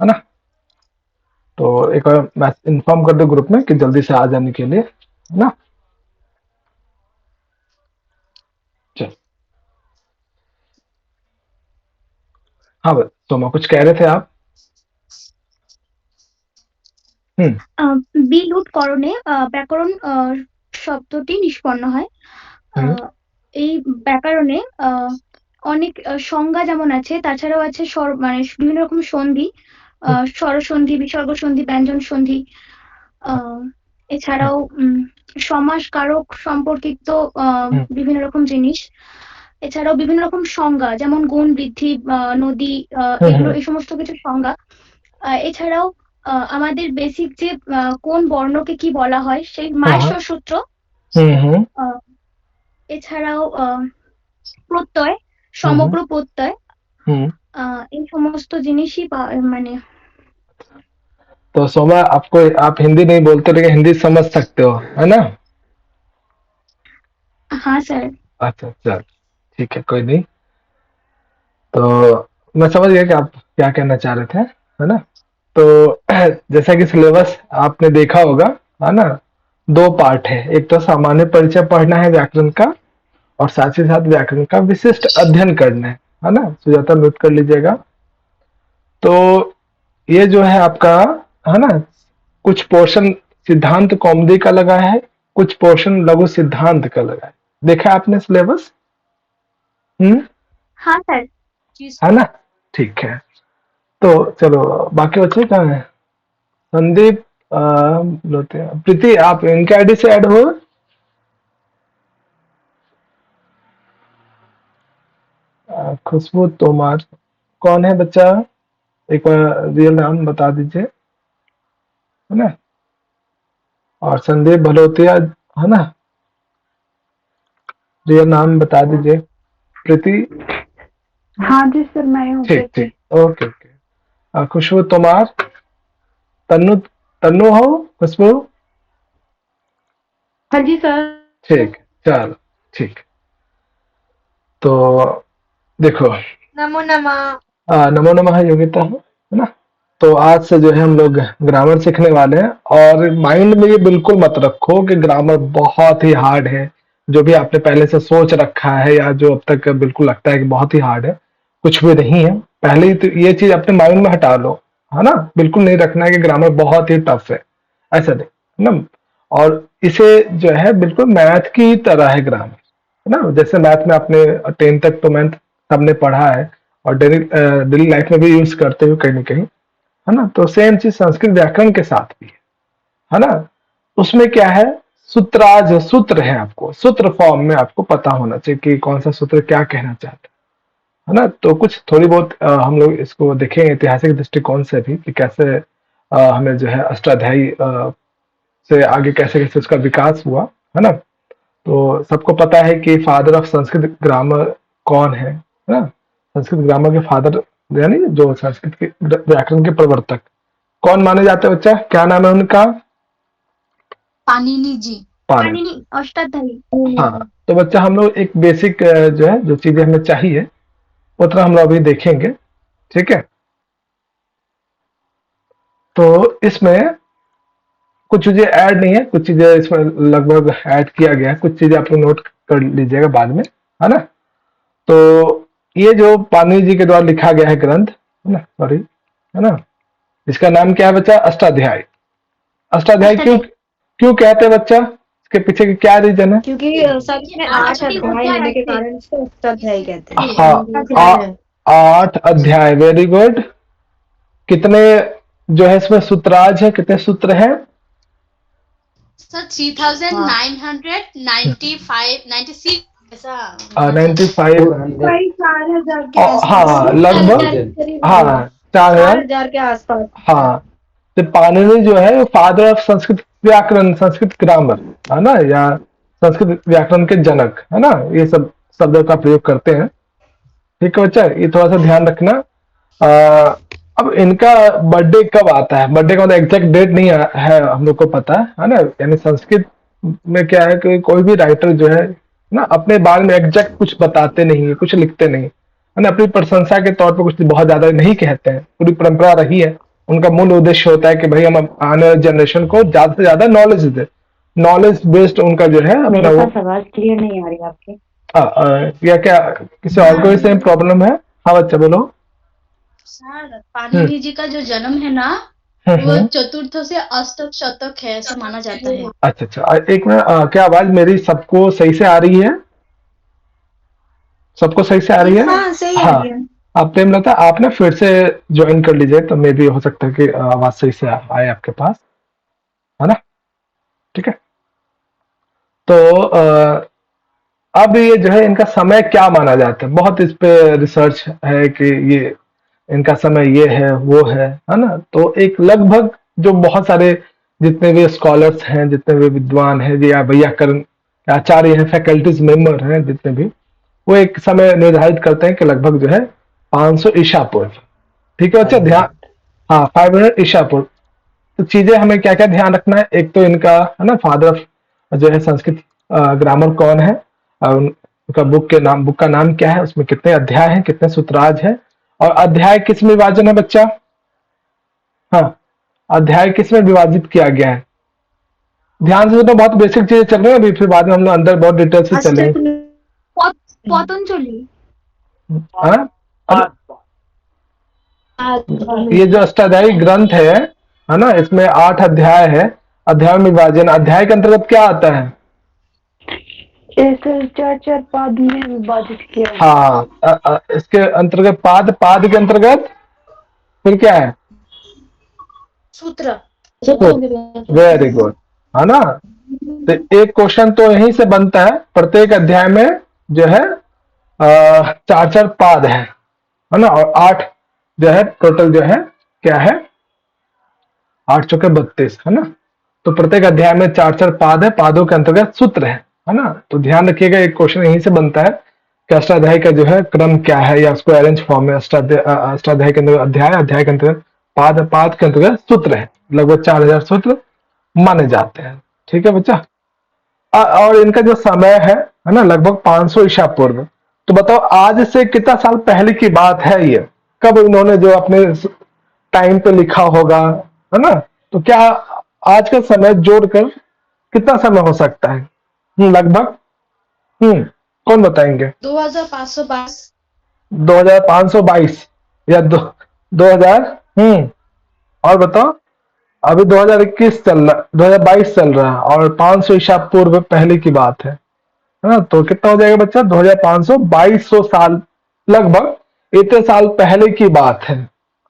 है ना। तो एक बार मैं इन्फॉर्म कर दो ग्रुप में कि जल्दी से आ जाने के लिए, है ना। चल, हाँ बस सोमा कुछ कह रहे थे आप। হুম। বিলুট করণে ব্যাকরণ শব্দটি নিষ্পন্ন হয়। হুম। আহ, এই ব্যাকরণে অনেক সংজ্ঞা যেমন আছে, তাছাড়াও আছে মানে বিভিন্ন রকম সন্ধি, হুম। স্বরসন্ধি, বিসর্গ সন্ধি, ব্যঞ্জন সন্ধি। আহ, হুম। এছাড়াও সমাস কারক সম্পর্কিত হুম। বিভিন্ন রকম জিনিস। এছাড়াও বিভিন্ন রকম সংজ্ঞা যেমন গুণ বৃদ্ধি, নদী, হুম। এগুলো হুম। এই সমস্ত কিছু সংজ্ঞা। এছাড়াও আমাদের বেসিক যে কোন বর্ণকে কি বলা হয় সেই हाँ हाँ। মাহেশ্বর সূত্র। হুম। হুম। আহ, এছাড়াও প্রত্যয়, হুম। হুম। সমগ্র প্রত্যয়, হুম। এই সমস্ত জিনিসই মানে। तो सोमा आपको, आप हिंदी नहीं बोलते लेकिन हिंदी समझ सकते हो, है ना। हाँ স্যার। अच्छा चल, ठीक है, कोई नहीं। तो मैं समझ गया कि आप क्या कहना चाह रहे थे, है ना। तो जैसा कि सिलेबस आपने देखा होगा, है ना, दो पार्ट है। एक तो सामान्य परिचय पढ़ना है व्याकरण का, और साथ ही साथ व्याकरण का विशिष्ट अध्ययन करना है ना। सुजाता म्यूट कर लीजिएगा। तो ये जो है आपका, है ना, कुछ पोर्शन सिद्धांत कौमुदी का लगा है, कुछ पोर्शन लघु सिद्धांत का लगा है। देखा है आपने सिलेबस? हाँ স্যার। जी है सर। ना। ठीक है। तो चलो, बाकी बच्चे कहाँ हैं? संदीप, बोलते हैं प्रीति, आप इनके आईडी से ऐड हो। खुशबू तोमार कौन है बच्चा? एक बार रियल नाम बता दीजिए, है ना। और संदीप भलोतिया, है ना, रियल नाम बता दीजिए। प्रीति। हाँ जी सर, मैं हूँ ठीक प्रीति। ठीक, ओके ओके। खुशबू तोमार। तन्नु, तन्नु हो खुशबू? हाँ जी सर। ठीक, चलो, ठीक। तो देखो, नमो नमः। नमो नमः योगिता, है ना। तो आज से जो है हम लोग ग्रामर सीखने वाले हैं, और माइंड में ये बिल्कुल मत रखो कि ग्रामर बहुत ही हार्ड है। जो भी आपने पहले से सोच रखा है या जो अब तक बिल्कुल लगता है कि बहुत ही हार्ड है, कुछ भी नहीं है। पहले ही तो ये चीज अपने माइंड में हटा लो, है ना। बिल्कुल नहीं रखना है कि ग्रामर बहुत ही टफ है, ऐसा नहीं, है ना। और इसे जो है बिल्कुल मैथ की तरह है ग्रामर, है ना। जैसे मैथ में आपने 10 तक तो मैथ सबने पढ़ा है, और डेली डेली लाइफ में भी यूज करते हो कहीं ना कहीं, है ना। तो सेम चीज संस्कृत व्याकरण के साथ भी है ना। उसमें क्या है, सूत्राज सूत्र है, आपको सूत्र फॉर्म में आपको पता होना चाहिए कि कौन सा सूत्र क्या कहना चाहता है ना। तो कुछ थोड़ी बहुत हम लोग इसको देखेंगे ऐतिहासिक दृष्टिकोण से भी कि कैसे हमें जो है अष्टाध्यायी से आगे कैसे कैसे उसका विकास हुआ, है ना। तो सबको पता है कि फादर ऑफ संस्कृत ग्रामर कौन है ना। संस्कृत ग्रामर के फादर, यानी जो संस्कृत के व्याकरण के प्रवर्तक कौन माने जाते हैं बच्चा? क्या नाम है उनका? पानिनी जी। पाणिनि। पाणिनि अष्टाध्यायी। हाँ, तो बच्चा हम लोग एक बेसिक जो है जो चीजें हमें चाहिए उतना हम लोग अभी देखेंगे, ठीक है। तो इसमें कुछ चीजें ऐड नहीं है, कुछ चीजें इसमें लगभग ऐड किया गया है, कुछ चीजें आप लोग नोट कर लीजिएगा बाद में, है ना। तो ये जो पाणिनि जी के द्वारा लिखा गया है ग्रंथ, है ना, सॉरी, है ना, इसका नाम क्या है बच्चा? अष्टाध्यायी। अष्टाध्यायी क्यों अष्टाध्यायी क्यों कहते हैं बच्चा? इसके पीछे की क्या रीजन है? क्योंकि सर इसमें 8 आठटी अध्याय अध्याय होने के थे। कारण इसको अष्टाध्यायी कहते हैं। हाँ, अष्टाध्यायी। 8 अध्याय, वेरी गुड। कितने जो है इसमें सूत्राज है, कितने सूत्र हैं? सर 3995 96 ऐसा। 95। 4,000 के आसपास। हाँ लगभग, हाँ 4000। 4,000 के आसपास। हाँ, तो पाणिनि जो है फादर ऑफ संस्कृत व्याकरण, संस्कृत ग्रामर, है ना, या संस्कृत व्याकरण के जनक, है ना, ये सब शब्दों का प्रयोग करते हैं, ठीक है बच्चा, ये थोड़ा सा ध्यान रखना। अब इनका बर्थडे कब आता है? बर्थडे का मतलब एग्जैक्ट डेट नहीं है हम लोग को पता है ना। यानी संस्कृत में क्या है कि कोई भी राइटर जो है ना अपने बारे में एग्जैक्ट कुछ बताते नहीं है, कुछ लिखते नहीं है ना, अपनी प्रशंसा के तौर पर कुछ बहुत ज्यादा नहीं कहते हैं, पूरी परंपरा रही है उनका मूल उद्देश्य होता है कि भाई हम आने वाले जनरेशन को ज्यादा से ज्यादा नॉलेज दे, नॉलेज बेस्ड उनका जो है अपना मेरे वो। पास आवाज क्लियर नहीं आ रही आपकी। या क्या किसी और को भी सेम प्रॉब्लम है? हाँ बच्चा बोलो। सर पाणिनि जी का जो जन्म है ना, वो चतुर्थ से अष्टक शतक है ऐसा माना जाता है। अच्छा अच्छा, एक मिनट, क्या आवाज मेरी सबको सही से आ रही है? सबको सही से आ रही है? हाँ सही आ हाँ। रही है। आप प्रेमलता आप ना फिर से ज्वाइन कर लीजिए, तो मे भी हो सकता है कि आवाज सही से आए आपके पास, है ना? ठीक है। तो अब ये जो है इनका समय क्या माना जाता है, बहुत इस पे रिसर्च है कि ये इनका समय ये है वो है ना? तो एक लगभग जो बहुत सारे जितने भी स्कॉलर्स हैं, जितने भी विद्वान हैं या व्याकरण आचार्य हैं, फैकल्टीज मेंबर हैं जितने भी, वो एक समय निर्धारित करते हैं कि लगभग जो है 500 ईसा पूर्व। ठीक है बच्चा, ध्यान। हाँ, 500 ईसा पूर्व। तो चीजें हमें क्या क्या ध्यान रखना है, एक तो इनका है ना फादर ऑफ जो है संस्कृत ग्रामर कौन है, उनका बुक का नाम क्या है, उसमें कितने अध्याय हैं, कितने सूत्राज है, और अध्याय किस में विभाजन है बच्चा? हाँ, अध्याय किस में विभाजित किया गया है? ध्यान से सुनो, बहुत बेसिक चीजें चल रही है अभी, फिर बाद में हम लोग अंदर बहुत डिटेल से चलेंगे। पतंजलि। हाँ? ये जो अष्टाध्यायी ग्रंथ है ना, इसमें 8 अध्याय है। अध्याय में विभाजन, अध्याय के अंतर्गत क्या आता है? चार चार पाद में विभाजित किया। हाँ, इसके अंतर्गत पाद, पाद के अंतर्गत फिर क्या है? सूत्र। वेरी गुड, है ना? तो एक क्वेश्चन तो यहीं से बनता है, प्रत्येक अध्याय में जो है 4 पाद है ना? और 8 जो है टोटल जो है क्या है? 8 चौके 32, है ना? तो प्रत्येक अध्याय में 4 पाद है, पादों के अंतर्गत सूत्र है ना? तो ध्यान रखिएगा, एक क्वेश्चन यहीं से बनता है कि अष्टाध्यायी का जो है क्रम क्या है, या उसको अरेंज फॉर्म में अष्टाध्यायी के अंतर्गत अध्याय, अध्याय के अंतर्गत पाद, पाद के अंतर्गत सूत्र है। लगभग 4000 सूत्र माने जाते हैं। ठीक है बच्चा? और इनका जो समय है ना, लगभग 500 ईसा पूर्व। तो बताओ आज से कितना साल पहले की बात है ये, कब इन्होंने जो अपने टाइम पे लिखा होगा, है ना? तो क्या आज का समय जोड़कर कितना समय हो सकता है? लगभग कौन बताएंगे? 2522। 2522 या 2000? और बताओ, अभी 2021 चल रहा, 2022 चल रहा है, और 500 ईसा पूर्व पहले की बात है ना? तो कितना हो जाएगा बच्चा? 2500, 2200 साल लगभग, इतने साल पहले की बात है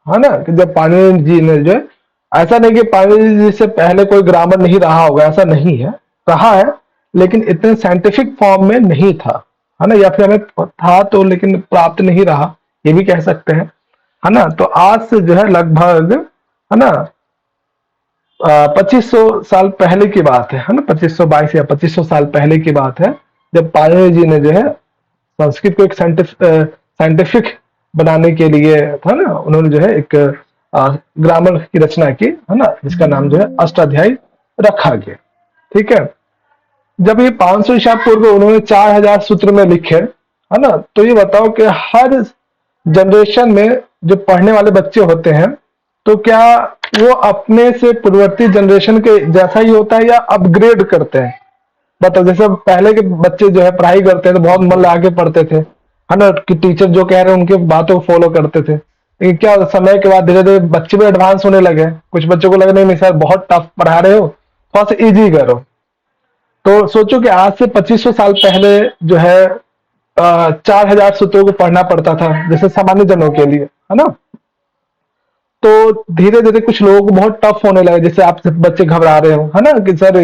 ना? कि जब पाणिनि जी ने जो है, ऐसा नहीं कि पाणिनि जी से पहले कोई ग्रामर नहीं रहा होगा, ऐसा नहीं है, रहा है, लेकिन इतने साइंटिफिक फॉर्म में नहीं था, है ना? या फिर हमें था तो लेकिन प्राप्त नहीं रहा, ये भी कह सकते हैं, है ना? तो आज से जो है लगभग, है ना, 2500 साल पहले की बात है ना? 2522 या 2500 साल पहले की बात है, जब पाणिनि जी ने जो है संस्कृत को एक साइंटिफिक बनाने के लिए, है ना, उन्होंने जो है एक ग्रामर की रचना की, है ना, जिसका नाम जो है अष्टाध्यायी रखा गया। ठीक है? जब ये 500 ईसा पूर्व उन्होंने 4000 सूत्र में लिखे, है ना, तो ये बताओ कि हर जनरेशन में जो पढ़ने वाले बच्चे होते हैं, तो क्या वो अपने से पूर्ववर्ती जनरेशन के जैसा ही होता है या अपग्रेड करते हैं? बताओ, जैसे पहले के बच्चे जो है पढ़ाई करते हैं तो बहुत मन लगा के पढ़ते थे, है ना, कि टीचर जो कह रहे हैं उनके बातों को फॉलो करते थे। लेकिन क्या समय के बाद धीरे धीरे बच्चे भी एडवांस होने लगे, कुछ बच्चों को लगा नहीं सर बहुत टफ पढ़ा रहे हो, थोड़ा सा इजी करो। तो सोचो कि आज से 2500 साल पहले जो है 4000 सूत्रों को पढ़ना पड़ता था, जैसे सामान्य जनों के लिए, है ना? तो धीरे धीरे कुछ लोगों को बहुत टफ होने लगा, जैसे आप बच्चे घबरा रहे हो, है ना, कि सर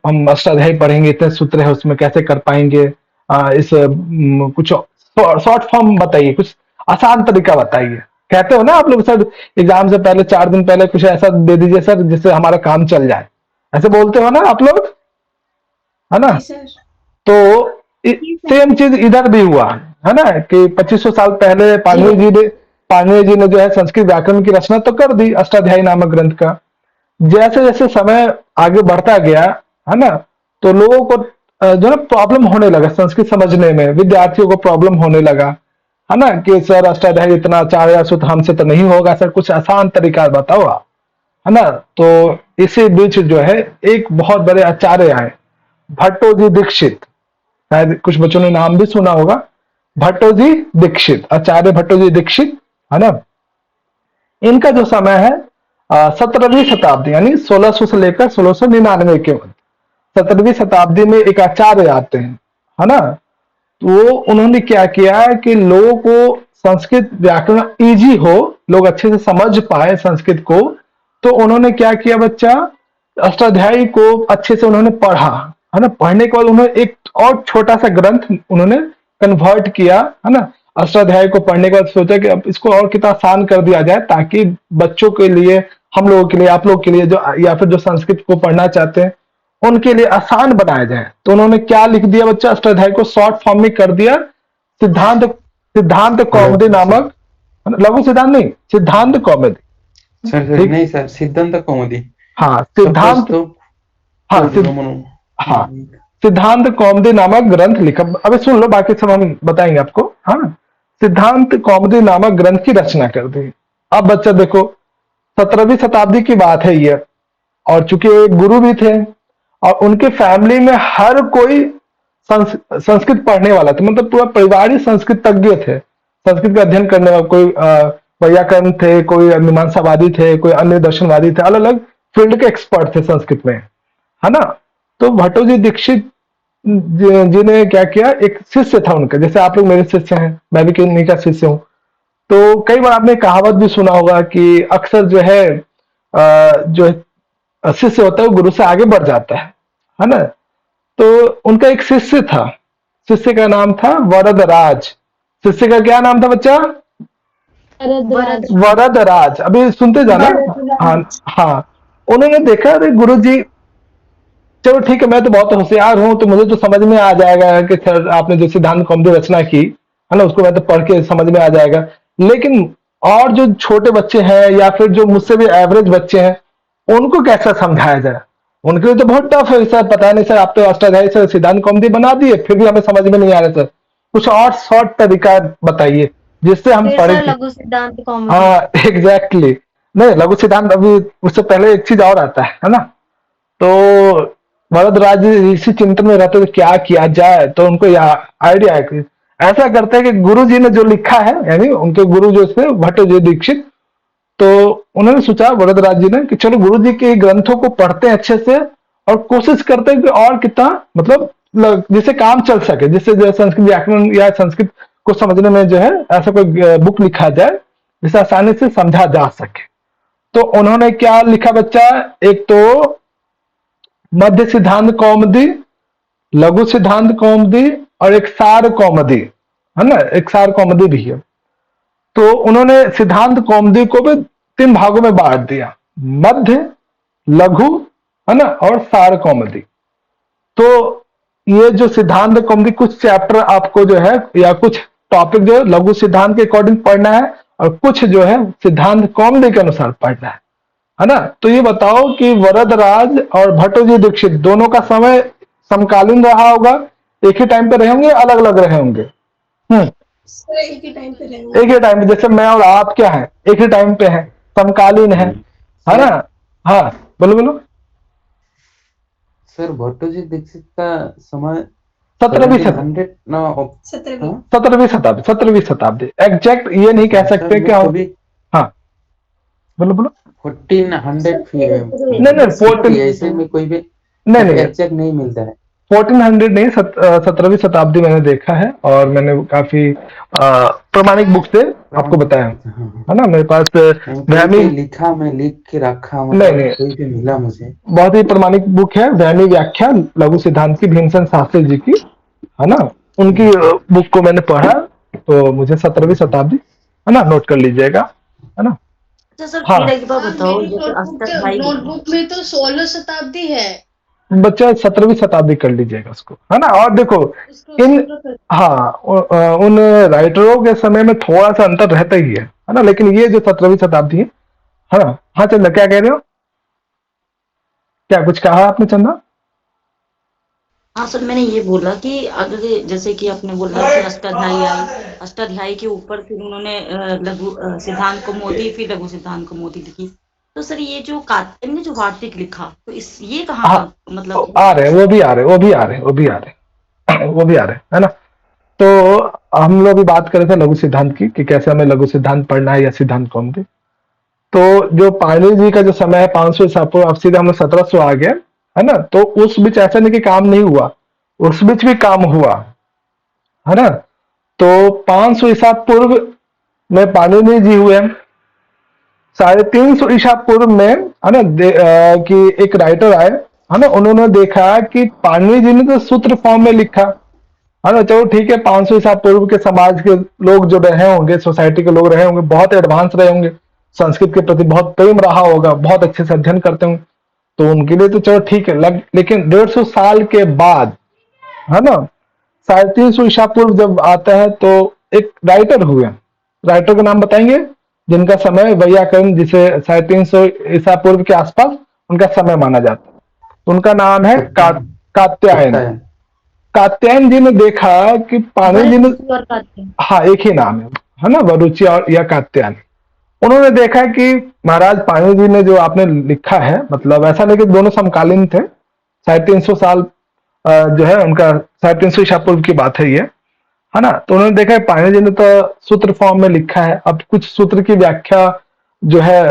हम अष्टाध्यायी पढ़ेंगे, इतने सूत्र है उसमें, कैसे कर पाएंगे? कुछ शॉर्ट फॉर्म बताइए, कुछ आसान तरीका बताइए। कहते हो ना आप लोग, सर एग्जाम से पहले 4 दिन पहले कुछ ऐसा दे दीजिए सर जिससे हमारा काम चल जाए, ऐसे बोलते हो ना आप लोग, है ना? तो सेम चीज इधर भी हुआ, है ना, कि 2500 साल पहले पाणिनि जी ने जो है संस्कृत व्याकरण की रचना तो कर दी, अष्टाध्यायी नामक ग्रंथ का। जैसे जैसे समय आगे बढ़ता गया, है ना, तो लोगों को जो है प्रॉब्लम होने लगा संस्कृत समझने में, विद्यार्थियों को प्रॉब्लम होने लगा, है ना, कि सर अष्टाध्यायी इतना आचार्य सूत्र हमसे तो नहीं होगा सर, कुछ आसान तरीका बताओ आप, है ना। तो इसी बीच जो है एक बहुत बड़े आचार्य आए, भट्टोजी दीक्षित, शायद कुछ बच्चों ने नाम भी सुना होगा, भट्टोजी दीक्षित, आचार्य भट्टोजी दीक्षित, है ना। इनका जो समय है 17वीं शताब्दी यानी 1600 से लेकर 1699 के मध्य, 17वीं शताब्दी में एक आचार्य आते हैं, है ना। तो उन्होंने क्या किया कि लोगों को संस्कृत व्याकरण इजी हो, लोग अच्छे से समझ पाए संस्कृत को, तो उन्होंने क्या किया बच्चा, अष्टाध्यायी को अच्छे से उन्होंने पढ़ा, है ना। पढ़ने के बाद उन्होंने एक और छोटा सा ग्रंथ उन्होंने कन्वर्ट किया, है ना। अष्टाध्यायी को पढ़ने के बाद सोचा कि अब इसको और कितना आसान कर दिया जाए, ताकि बच्चों के लिए, हम लोगों के लिए, आप लोग के लिए जो, या फिर जो संस्कृत को पढ़ना चाहते हैं उनके लिए आसान बनाया जाए। तो उन्होंने क्या लिख दिया बच्चा, अष्टाध्यायी को शॉर्ट फॉर्म में कर दिया, सिद्धांत सिद्धांत कौमुदी नामक, लघु सिद्धांत नहीं, सिद्धांत कौमुदी। सर सर ठीक, नहीं सर, सिद्धांत कौमुदी हाँ सिद्धांत, तो हाँ हाँ सिद्धांत कौमुदी नामक ग्रंथ लिखा। अबे सुन लो, बाकी सब हम बताएंगे आपको, हाँ। सिद्धांत कौमुदी नामक ग्रंथ की रचना कर दी। अब बच्चा देखो, 17वीं शताब्दी की बात है ये, और चूंकि एक गुरु भी थे और उनके फैमिली में हर कोई संस्कृत पढ़ने वाला था, मतलब पूरा परिवार ही संस्कृत तज्ञ थे, संस्कृत का अध्ययन करने वाला। कोई वैयाकरण थे, कोई मीमांसावादी थे, कोई अन्य दर्शनवादी थे, अलग अलग फील्ड के एक्सपर्ट थे संस्कृत में, है ना। तो भट्टोजी दीक्षित जी ने क्या किया, एक शिष्य था उनका, जैसे आप लोग मेरे शिष्य हैं, मैं भी किन्हीं का शिष्य हूँ। तो कई बार आपने कहावत भी सुना होगा कि अक्सर जो है जो शिष्य होता है वो गुरु से आगे बढ़ जाता है ना। तो उनका एक शिष्य था, शिष्य का नाम था वरदराज। शिष्य का क्या नाम था बच्चा, वरदराज। अभी सुनते जाना, हाँ हाँ। उन्होंने देखा, अरे गुरु जी चलो ठीक है, मैं तो बहुत होशियार हूं, तो मुझे तो समझ में आ जाएगा कि सर आपने जो सिद्धांत कौमुदी रचना की है ना, उसको मैं तो पढ़ के समझ में आ जाएगा। लेकिन और जो छोटे बच्चे हैं या फिर जो मुझसे भी एवरेज बच्चे हैं, उनको कैसा समझाया जाए, उनके लिए तो बहुत टफ है सर। पता नहीं सर, आप तो अष्टाध्यायी सर सिद्धांत कौमुदी बना दिए, फिर भी हमें समझ में नहीं आ रहा सर, कुछ और शॉर्ट तरीका बताइए जिससे हम पढ़े। लघु सिद्धांत कौमुदी। हाँ एग्जैक्टली, नहीं लघु सिद्धांत अभी, उससे पहले एक चीज और आता है ना। तो वरदराज इसी चिंतन में रहते थे क्या किया जाए, तो उनको आइडिया है कि ऐसा करते हैं कि गुरु जी ने जो लिखा है, यानी उनके गुरु जो थे भट्टोजी दीक्षित, तो उन्होंने सोचा वरदराज जी ने कि चलो गुरु जी के ग्रंथों को पढ़ते हैं अच्छे से, और कोशिश करते हैं कि और कितना मतलब जिससे काम चल सके, जिससे जो संस्कृत व्याकरण या संस्कृत को समझने में जो है ऐसा कोई बुक लिखा जाए जिसे आसानी से समझा जा सके। तो उन्होंने क्या लिखा बच्चा, एक तो मध्य सिद्धांत कौमुदी, लघु सिद्धांत कौमुदी, और एक सार कौमुदी, है ना, एक सार कौमुदी भी है। तो उन्होंने सिद्धांत कौमुदी को भी 3 भागों में बांट दिया, मध्य, लघु, है ना, और सार कौमुदी। तो ये जो सिद्धांत कौमुदी, कुछ चैप्टर आपको जो है या कुछ टॉपिक जो है लघु सिद्धांत के अकॉर्डिंग पढ़ना है, और कुछ जो है सिद्धांत कौमुदी के अनुसार पढ़ना है ना। तो ये बताओ कि वरदराज और भट्टोजी दीक्षित दोनों का समय समकालीन रहा होगा, एक ही टाइम पे रहे होंगे, अलग अलग रहे होंगे? एक ही टाइम पे रहेंगे। एक ही टाइम पे, जैसे मैं और आप क्या है, एक ही टाइम पे है, समकालीन है ना। हाँ बोलो बोलो। सर भट्टोजी दीक्षित का समय 17वीं 17वीं शताब्दी, एग्जैक्ट ये नहीं कह सकते क्या हो। हाँ बोलो बोलो। 1400 नहीं 14 ऐसे में कोई भी नहीं एग्जैक्ट नहीं मिलता है। 1400 नहीं, 17वीं शताब्दी मैंने देखा है, और मैंने काफी प्रमाणिक बुक से आपको बताया है ना। मेरे पास वहमी लिखा, मैं लिख के रखा, नहीं कोई भी मिला मुझे, बहुत ही प्रमाणिक बुक है, वहमी व्याख्या लघु सिद्धांत की, भीमसेन शास्त्री जी की, है ना। उनकी बुक को मैंने पढ़ा, तो मुझे 17वीं शताब्दी, है ना, नोट कर लीजिएगा, है ना। सर हाँ फिर एक बार बताओ, जैसे अष्टाध्यायी नोटबुक में तो 16 शताब्दी है। बच्चा 17वीं शताब्दी कर लीजिएगा उसको, है ना। और देखो इन, हाँ उन राइटरों के समय में थोड़ा सा अंतर रहता ही है ना, लेकिन ये जो 17वीं शताब्दी है ना। हाँ चंदा क्या कह रहे हो, क्या कुछ कहा आपने चंदा? हाँ सर, मैंने ये बोला कि अगर जैसे कि आपने बोला कि अष्टाध्यायी आई, अष्टाध्यायी के ऊपर फिर उन्होंने लघु सिद्धांत कौमुदी, फिर लघु सिद्धांत कौमुदी लिखी। तो सर ये जो कात्यायन ने जो वार्तिक लिखा, तो इस ये कहाँ हाँ, मतलब आ रहे हैं, वो भी आ रहे हैं, वो भी आ रहे हैं, वो भी आ रहे हैं, वो भी आ रहे हैं, है ना। तो हम लोग भी बात कर रहे थे लघु सिद्धांत की कि कैसे हमें लघु सिद्धांत पढ़ना है या सिद्धांत कौमुदी। तो जो पाणिनि जी का जो समय है 500 ईसा पूर्व, अब सीधे हम लोग 1700 आ गए, है ना। तो उस बीच ऐसा नहीं कि काम नहीं हुआ, उस बीच भी काम हुआ, है ना। तो 500 ईसा पूर्व में पाणिनि जी हुए, 350 ईसा पूर्व में, है ना, कि एक राइटर आए, है ना, उन्होंने देखा कि पाणिनि जी ने तो सूत्र फॉर्म में लिखा, है ना। चलो ठीक है, 500 ईसा पूर्व के समाज के लोग जो रहे होंगे, सोसाइटी के लोग रहे होंगे, बहुत एडवांस रहे होंगे, संस्कृत के प्रति बहुत प्रेम रहा होगा, बहुत अच्छे से अध्ययन करते होंगे, तो उनके लिए तो चलो ठीक है। लेकिन 150 साल के बाद, है ना, 350 ईसा पूर्व जब आता है, तो एक राइटर हुए, राइटर का नाम बताएंगे जिनका समय वैयाकरण, जिसे 350 ईसा पूर्व के आसपास उनका समय माना जाता है, तो उनका नाम है कात्यायन। कात्यायन। कात्यायन जी ने देखा कि पाणिनि जी ने, वरुचि और कात्यायन। हाँ एक ही नाम है ना, वरुचि और या कात्यायन। उन्होंने देखा कि महाराज पाणिनि जी ने जो आपने लिखा है, मतलब ऐसा नहीं कि दोनों समकालीन थे, 350 साल जो है उनका, 350 ईसा पूर्व की बात है ये, है ना। तो उन्होंने देखा पाणिनि जी ने तो सूत्र फॉर्म में लिखा है, अब कुछ सूत्र की व्याख्या जो है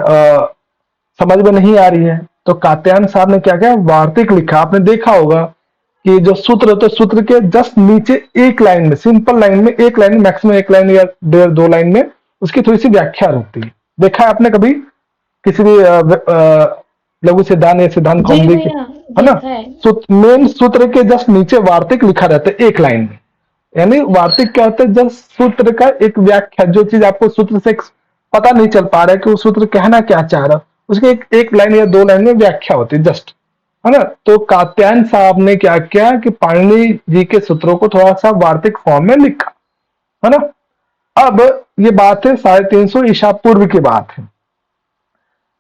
समझ में नहीं आ रही है, तो कात्यायन साहब ने क्या किया, वार्तिक लिखा। आपने देखा होगा कि जो सूत्र, तो सूत्र के जस्ट नीचे एक लाइन में, सिंपल लाइन में, एक लाइन, मैक्सिमम एक लाइन या 1.5-2 लाइन में उसकी थोड़ी सी व्याख्या रहती है। देखा है आपने कभी किसी भी लघु सिद्धांत या सिद्धांत जी कौमुदी भैया, है ना, देखा है। मेन सूत्र के जस्ट नीचे वार्तिक लिखा रहता है एक लाइन में। यानी वार्तिक क्या होता है, जस्ट सूत्र का एक व्याख्या, जो चीज आपको सूत्र से पता नहीं चल पा रहा है कि वो सूत्र कहना क्या चाह रहा, उसकी एक लाइन या 2 लाइन में व्याख्या होती है जस्ट, है ना। तो कात्यायन साहब ने क्या किया कि पाणिनि जी के सूत्रों को थोड़ा सा वार्तिक फॉर्म में लिखा, है ना। अब ये बात है 350 ईसा पूर्व की बात है।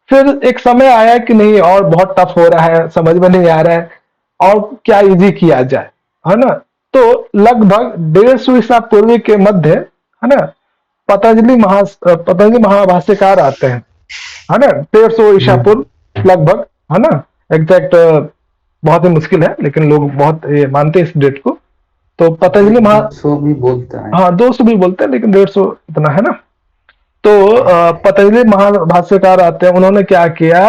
फिर एक समय आया कि नहीं, और बहुत टफ हो रहा है, समझ में नहीं आ रहा है, और क्या इजी किया जाए, है ना। तो लगभग 150 ईसा पूर्व के मध्य, है ना, पतंजलि महाभाष्यकार आते हैं, है ना, 150 ईसा पूर्व लगभग, है ना। एग्जैक्ट बहुत ही मुश्किल है, लेकिन लोग बहुत ये मानते हैं इस डेट को। तो पतंजलि 100 भी बोलता है। हाँ 200 भी बोलते हैं, लेकिन 150 इतना है ना। तो पतंजलि महाभाष्यकार आते हैं, उन्होंने क्या किया,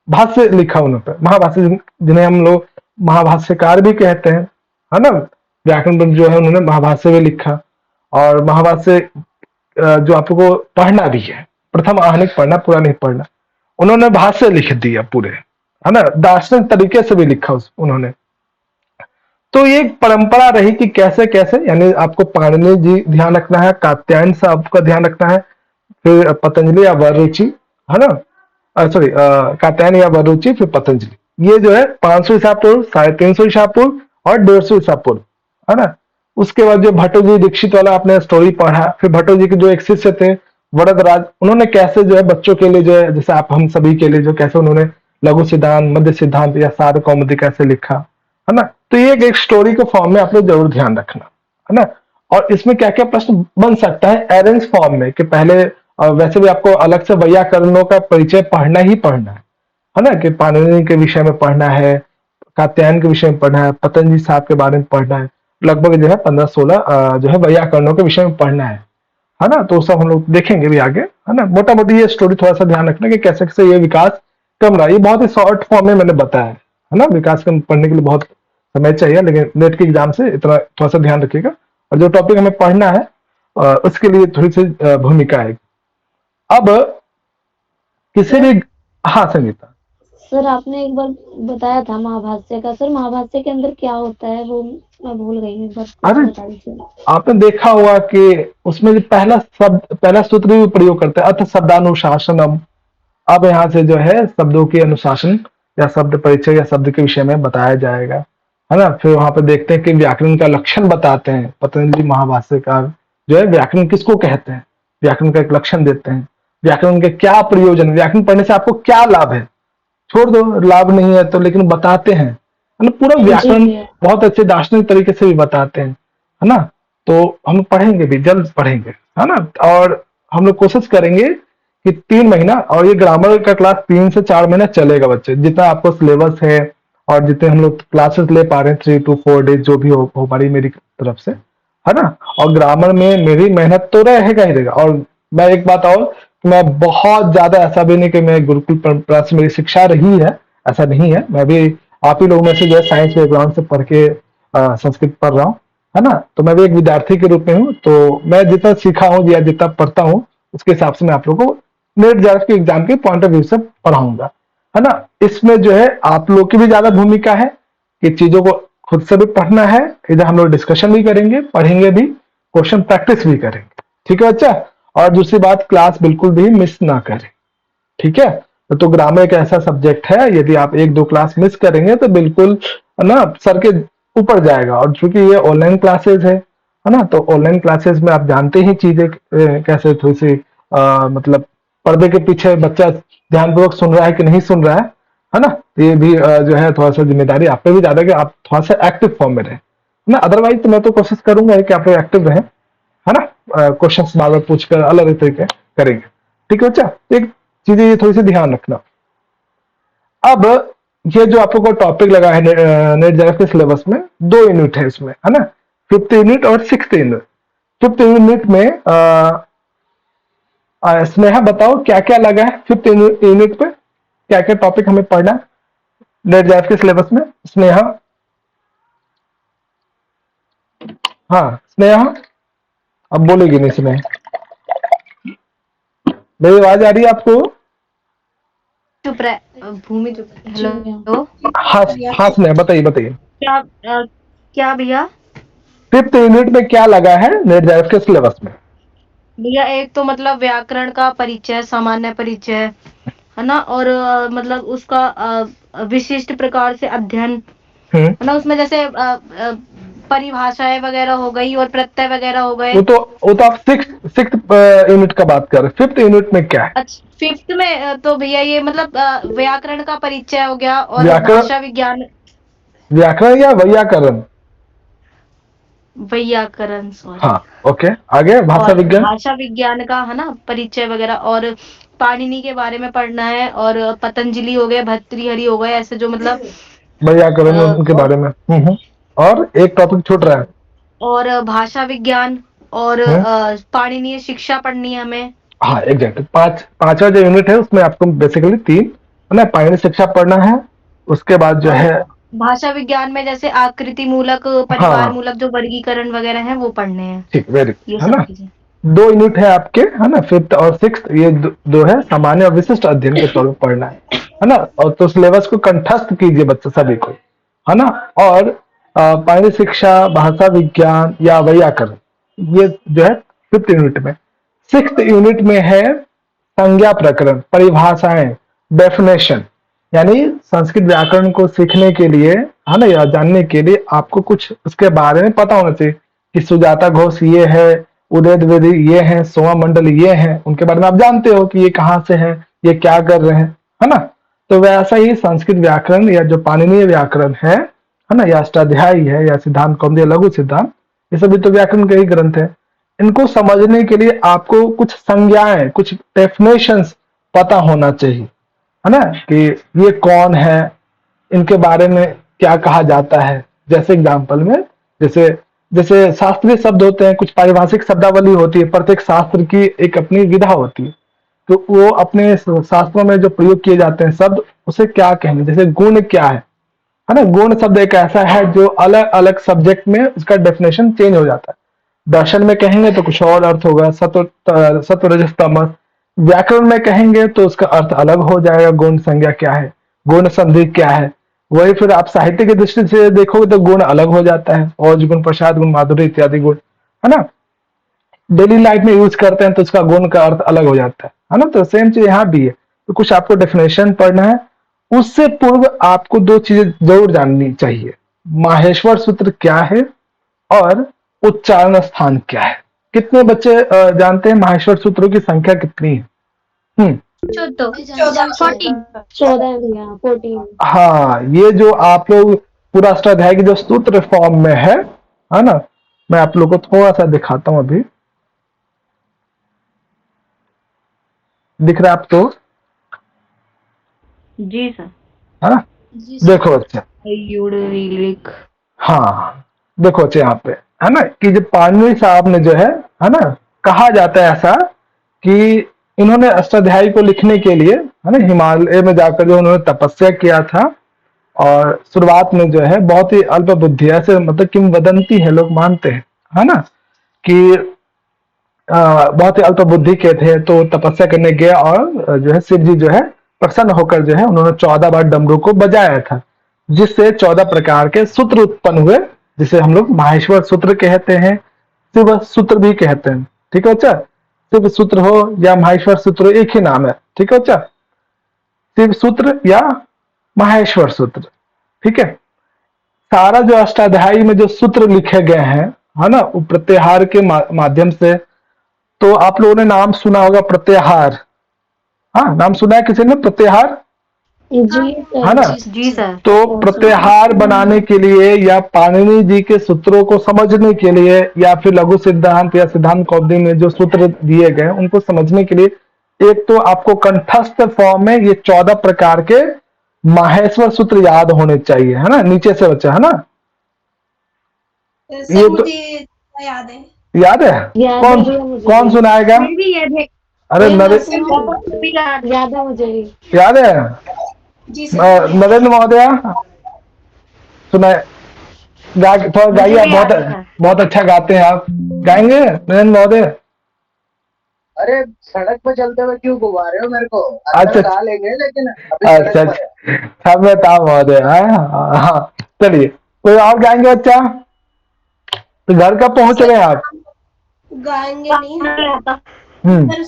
भाष्य लिखा उन्होंने, महाभाष्य, जिन्हें हम लोग महाभाष्यकार भी कहते हैं, है ना। व्याकरण ग्रंथ जो है उन्होंने महाभाष्य भी लिखा, और महाभाष्य जो आपको पढ़ना भी है, प्रथम आहनिक पढ़ना, पूरा नहीं पढ़ना, उन्होंने भाष्य लिख दिया पूरे, है ना, दार्शनिक तरीके से भी लिखा उन्होंने। तो ये एक परंपरा रही कि कैसे कैसे, यानी आपको पाणिनि जी ध्यान रखना है, कात्यायन साहब का ध्यान रखना है, फिर पतंजलि या वरुचि, है ना, सॉरी कात्यायन या वरुचि, फिर पतंजलि। ये जो है 500 ईसा पूर्व, 350 ईसा पूर्व और 150 ईसा पूर्व, है ना। उसके बाद जो भट्टो जी दीक्षित वाला आपने स्टोरी पढ़ा, फिर भट्टो जी के जो एक शिष्य थे वरदराज, उन्होंने कैसे जो है बच्चों के लिए जो है, जैसे आप हम सभी के लिए जो, कैसे उन्होंने लघु सिद्धांत, मध्य सिद्धांत या सार कौमुदी कैसे लिखा, है ना। तो ये एक स्टोरी के फॉर्म में आप लोग जरूर ध्यान रखना, है ना। और इसमें क्या क्या प्रश्न बन सकता है अरेंज फॉर्म में, कि पहले वैसे भी आपको अलग से वैयाकरणों का परिचय पढ़ना ही पढ़ना है ना, कि पाणिनि के विषय में पढ़ना है, कात्यायन के विषय में पढ़ना है, पतंजलि साहब के बारे में पढ़ना है, लगभग जो है 15-16 जो है वैयाकरणों के विषय में पढ़ना है ना। तो सब हम लोग देखेंगे भी आगे, है ना। मोटा मोटी ये स्टोरी थोड़ा सा ध्यान रखना कि कैसे कैसे ये विकास कम रहा। ये बहुत ही शॉर्ट फॉर्म में मैंने बताया है ना। विकास कम पढ़ने के लिए बहुत समय चाहिए, लेकिन नेट के एग्जाम से इतना थोड़ा सा ध्यान रखिएगा, और जो टॉपिक हमें पढ़ना है उसके लिए थोड़ी सी भूमिका आएगी। अब किसी भी, हाँ संगीता, सर आपने एक बार बताया था महाभाष्य का, सर महाभाष्य के अंदर क्या होता है वो मैं भूल गई हूँ, एक बार अरे बता दीजिए। आपने देखा होगा कि उसमें जो पहला शब्द, पहला सूत्र भी प्रयोग करते हैं, अथ शब्दानुशासनम। अब यहाँ से जो है शब्दों के अनुशासन या शब्द परिचय या शब्द के विषय में बताया जाएगा, है ना। फिर वहां पे देखते हैं कि व्याकरण का लक्षण बताते हैं पतंजलि महाभाष्यकार, जो है व्याकरण किसको कहते हैं, व्याकरण का एक लक्षण देते हैं, व्याकरण के क्या प्रयोजन, व्याकरण पढ़ने से आपको क्या लाभ है, छोड़ दो लाभ नहीं है तो, लेकिन बताते हैं, है है ना, पूरा जी व्याकरण भैया। बहुत अच्छे दार्शनिक तरीके से भी बताते हैं, है ना। तो हम पढ़ेंगे भी, जल्द पढ़ेंगे, है ना। और हम लोग कोशिश करेंगे कि 3 महीना, और ये ग्रामर का क्लास 3 से 4 महीना चलेगा बच्चे, जितना आपको सिलेबस है और जितने हम लोग क्लासेस ले पा रहे हैं 3 to 4 डेज जो भी हो पा रही मेरी तरफ से, है ना। और ग्रामर में मेरी मेहनत तो रहेगा ही रहेगा। और मैं एक बात और, मैं बहुत ज्यादा, ऐसा भी नहीं कि मैं गुरुकुल परंपरा से मेरी शिक्षा रही है, ऐसा नहीं है। मैं भी आप ही लोगों में से जो है साइंस बैकग्राउंड से पढ़ के संस्कृत पढ़ रहा हूँ, है ना। तो मैं भी एक विद्यार्थी के रूप में हूँ, तो मैं जितना सीखा हूँ या जितना पढ़ता हूँ उसके हिसाब से मैं आप लोगों को नेट जेआरएफ के एग्जाम के पॉइंट ऑफ व्यू से पढ़ाऊंगा, है ना। इसमें जो है आप लोग की भी ज्यादा भूमिका है कि चीजों को खुद से भी पढ़ना है, इधर हम लोग डिस्कशन भी करेंगे, पढ़ेंगे भी, क्वेश्चन प्रैक्टिस भी करेंगे, ठीक है बच्चा। और दूसरी बात, क्लास बिल्कुल भी मिस ना करें, ठीक है। तो ग्रामर एक ऐसा सब्जेक्ट है, यदि आप 1-2 क्लास मिस करेंगे तो बिल्कुल, है ना, सर के ऊपर जाएगा। और चूंकि ये ऑनलाइन क्लासेस है ना, तो ऑनलाइन क्लासेस में आप जानते ही चीजें कैसे थोड़ी सी मतलब पर्दे के पीछे बच्चा ध्यानपूर्वक सुन रहा है कि नहीं सुन रहा है ना। ये भी जो है थोड़ा सा जिम्मेदारी आप पे भी ज्यादा कि आप थोड़ा सा एक्टिव फॉर्म में रहे ना। अदरवाइज तो मैं तो कोशिश करूंगा कि आप लोग एक्टिव रहें, है ना। क्वेश्चंस बार बार पूछकर अलग तरीके करेंगे, ठीक है बच्चा। एक चीजें ये थोड़ी सी ध्यान रखना। अब ये जो आप लोग को टॉपिक लगा है नेट जेआरएफ के सिलेबस में, 2 यूनिट है इसमें, है ना। 5th यूनिट और 6th यूनिट। 5th यूनिट में स्नेहा बताओ क्या क्या लगा है 5th यूनिट पे, क्या क्या टॉपिक हमें पढ़ना है नेट जेआरएफ के सिलेबस में। स्नेहा, हाँ स्नेहा, अब बोलेगी नहीं स्नेहा। मेरी आवाज आ रही है आपको? चुप रहे भूमि चुप। जी भैया। हेलो हाँ हाँ स्नेहा, बताइए बताइए। क्या क्या भैया? 5th यूनिट में क्या लगा है नेट जेआरएफ के सिलेबस में? भैया एक तो मतलब व्याकरण का परिचय, सामान्य परिचय है ना, और मतलब उसका विशिष्ट प्रकार से अध्ययन हम्म, है ना। उसमें जैसे परिभाषाएं वगैरह हो गई और प्रत्यय वगैरह हो गए। वो तो आप 6th यूनिट का बात कर रहे हैं। 5th यूनिट में क्या है? अच्छा 5th में तो भैया ये मतलब व्याकरण का परिचय हो गया और व्याकरण, भाषा विज्ञान, व्याकरण या वैयाकरण? व्याकरण सॉरी। हाँ ओके, आगे भाषा और विज्ञान। भाषा विज्ञान का है ना परिचय वगैरह, और पाणिनि के बारे में पढ़ना है, और पतंजलि हो गए, भर्तृहरि हो गए, ऐसे जो मतलब वैयाकरण उनके और बारे में। और एक टॉपिक छूट रहा है। और भाषा विज्ञान और हम्म, पाणिनीय शिक्षा पढ़नी है हमें। हाँ एग्जैक्ट। पांचवा जो यूनिट है उसमें आपको बेसिकली 3, है ना, पाणिनि शिक्षा पढ़ना है। उसके बाद जो और है, भाषा विज्ञान में जैसे आकृति मूलक, परिवार हाँ मूलक जो वर्गीकरण वगैरह है वो पढ़ने हैं, ठीक, वेरी ये गुड, है सब ना। चीजें। 2 यूनिट है आपके, है ना, 5th और 6th। ये दो है सामान्य और विशिष्ट अध्ययन के तौर पर पढ़ना है ना। और तो सिलेबस को कंठस्थ कीजिए बच्चे सभी को, है ना। और पाणिनि शिक्षा, भाषा विज्ञान या वैयाकरण, ये जो है 5th यूनिट में। 6th यूनिट में है संज्ञा प्रकरण, परिभाषाएं, डेफिनेशन। यानी संस्कृत व्याकरण को सीखने के लिए, है ना, या जानने के लिए आपको कुछ उसके बारे में पता होना चाहिए कि सुजाता घोष ये है, उदय द्विवेदी ये हैं, सोमा मंडल ये हैं, उनके बारे में आप जानते हो कि ये कहाँ से हैं, ये क्या कर रहे हैं, है ना। तो वैसा ही संस्कृत व्याकरण या जो पाणिनीय व्याकरण है ना, या अष्टाध्यायी है या सिद्धांत कौमुदी, लघु सिद्धांत, ये सभी तो व्याकरण के ही ग्रंथ है। इनको समझने के लिए आपको कुछ संज्ञाएं, कुछ डेफिनेशंस पता होना चाहिए, है ना, कि ये कौन है, इनके बारे में क्या कहा जाता है। जैसे एग्जाम्पल में, जैसे जैसे शास्त्रीय शब्द होते हैं, कुछ पारिभाषिक शब्दावली होती है, प्रत्येक शास्त्र की एक अपनी विधा होती है, तो वो अपने शास्त्रों में जो प्रयोग किए जाते हैं शब्द, उसे क्या कहेंगे। जैसे गुण क्या है ना, गुण शब्द एक ऐसा है जो अलग अलग सब्जेक्ट में उसका डेफिनेशन चेंज हो जाता है। दर्शन में कहेंगे तो कुछ और अर्थ होगा, सत्व रजस तमस। व्याकरण में कहेंगे तो उसका अर्थ अलग हो जाएगा, गुण संज्ञा क्या है, गुण संधि क्या है। वही फिर आप साहित्य की दृष्टि से देखोगे तो गुण अलग हो जाता है, और गुण, प्रसाद गुण, माधुर्य इत्यादि गुण, है ना। डेली लाइफ में यूज करते हैं तो उसका गुण का अर्थ अलग हो जाता है ना। तो सेम चीज यहाँ भी है। तो कुछ आपको डेफिनेशन पढ़ना है, उससे पूर्व आपको 2 चीजें जरूर जाननी चाहिए। माहेश्वर सूत्र क्या है और उच्चारण स्थान क्या है। कितने बच्चे जानते हैं माहेश्वर सूत्रों की संख्या कितनी है? 14 14 भैया 14। हाँ, ये जो आप लोग पूरा अष्टाध्यायी की जो सूत्र फॉर्म में है ना, मैं आप लोगों को थोड़ा सा दिखाता हूं। अभी दिख रहा है आपको? जी सर। हाँ, जी सर। देखो बच्चे, हाँ देखो बच्चे यहाँ पे है ना कि जो पाणिनि साहब ने जो है ना, कहा जाता है ऐसा कि इन्होंने अष्टाध्यायी को लिखने के लिए है ना हिमालय में जाकर जो उन्होंने तपस्या किया था, और शुरुआत में जो है बहुत ही अल्प बुद्धि, ऐसे मतलब किंवदंती है, लोग मानते हैं है ना कि बहुत ही अल्प बुद्धि के थे, तो तपस्या करने गए और जो है शिव जी जो है प्रसन्न होकर जो है उन्होंने 14 बार डमरू को बजाया था, जिससे 14 प्रकार के सूत्र उत्पन्न हुए, जिसे हम लोग माहेश्वर सूत्र कहते हैं, शिव सूत्र भी कहते हैं। ठीक है बच्चा, शिव सूत्र हो या माहेश्वर सूत्र हो, एक ही नाम है। ठीक है बच्चा, शिव सूत्र या माहेश्वर सूत्र। ठीक है, सारा जो अष्टाध्यायी में जो सूत्र लिखे गए हैं है ना, वो प्रत्याहार के माध्यम से, तो आप लोगों ने नाम सुना होगा प्रत्याहार। हाँ, नाम सुना है किसी ने प्रत्याहार? जी है ना? जी सर। तो प्रत्याहार बनाने के लिए या पाणिनि जी के सूत्रों को समझने के लिए, या फिर लघु सिद्धांत या सिद्धांत कौमुदी में जो सूत्र दिए गए उनको समझने के लिए, एक तो आपको कंठस्थ फॉर्म में ये 14 प्रकार के माहेश्वर सूत्र याद होने चाहिए, है ना, नीचे से बच्चा, है ना? ये तो याद है। याद है? कौन कौन सुनाएगा? अरे याद है मुझे भी। याद है? जी सर। नरेंद्र महोदय सुनाए, थोड़ा गाइए, आप बहुत अच्छा गाते हैं, आप गाएंगे नरेंद्र महोदय? अरे सड़क पे चलते हुए क्यों घुमा रहे हो मेरे को? अच्छा गा लेंगे, लेकिन अभी अच्छा क्षम्यता महोदय। हाँ चलिए, कोई और गाएंगे बच्चा? तो घर कब पहुंच रहे हैं आप? गाएंगे नहीं, पर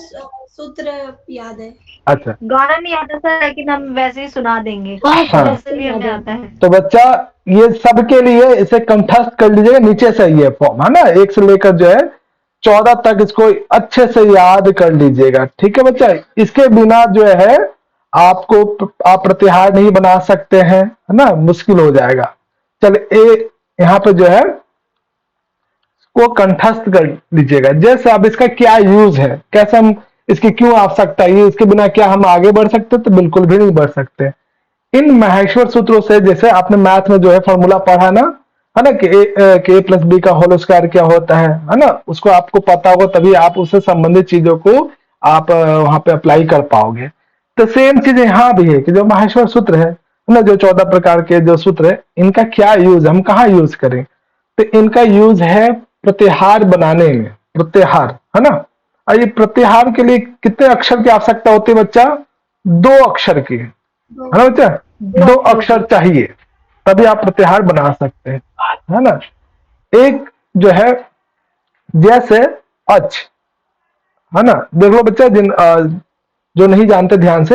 सूत्र याद है। अच्छा, गाना नहीं आता सर, लेकिन हम वैसे ही सुना देंगे। हाँ। वैसे भी हमें आता है। तो बच्चा ये सबके लिए इसे कंठस्थ कर लीजिएगा, नीचे से ये फॉर्म है ना, 1 से लेकर जो है 14 तक इसको अच्छे से याद कर लीजिएगा। ठीक है बच्चा, इसके बिना जो है आपको आप प्रत्याहार नहीं बना सकते हैं, है ना, मुश्किल हो जाएगा। चलिए यहाँ पे जो है को कंठस्थ कर लीजिएगा। जैसे अब इसका क्या यूज है, कैसे हम इसकी क्यों आवश्यकता है, इसके बिना क्या हम आगे बढ़ सकते? तो बिल्कुल भी नहीं बढ़ सकते। इन माहेश्वर सूत्रों से, जैसे आपने मैथ में जो है फॉर्मूला पढ़ा ना, है ना, कि a प्लस बी का होल स्क्वायर क्या होता है ना, उसको आपको पता होगा, तभी आप उससे संबंधित चीजों को आप वहां पे अप्लाई कर पाओगे। तो सेम चीज यहाँ भी है कि जो माहेश्वर सूत्र है ना, जो 14 प्रकार के जो सूत्र है, इनका क्या यूज, हम कहाँ यूज करें? तो इनका यूज है प्रत्याहार बनाने में। प्रत्याहार, है ना, और ये प्रत्याहार के लिए कितने अक्षर की आवश्यकता होती है बच्चा? 2 अक्षर की, है ना बच्चा? 2 अक्षर चाहिए, तभी आप प्रत्याहार बना सकते हैं, है ना। एक जो है जैसे अच, है ना, देख लो बच्चा, जिन जो नहीं जानते ध्यान से,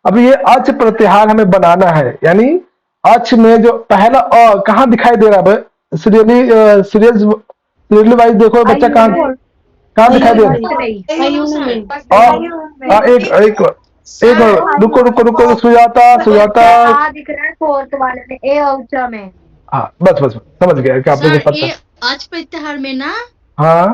अब ये अच प्रत्याहार हमें बनाना है, यानी अच में जो पहला अ कहाँ दिखाई दे रहा है? सीरियल वाइज देखो बच्चा, कहाँ दिखाई दे रहा है? एक रुको सुजाता दिख रहा है फोर्थ वाले में, ए औचा में। हाँ बस समझ गया कि आपने जो पता। आज प्रत्याहार में ना, हाँ,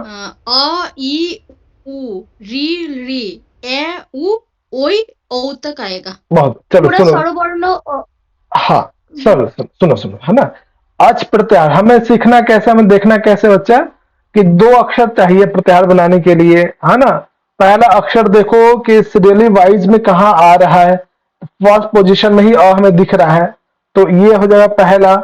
अ ई उ री ए उ ओई ओ तक आएगा। बहुत, चलो पूरा सुनो, स्वरवर्ण हाँ सुनो, है ना। अच प्रत्याहार हमें सीखना कैसे, हमें देखना कैसे बच्चा, कि 2 अक्षर चाहिए प्रत्याहार बनाने के लिए, है ना। पहला अक्षर देखो कि सीरियली वाइज में कहाँ आ रहा है, फर्स्ट पोजीशन में ही अ हमें दिख रहा है, तो ये हो जाएगा पहला।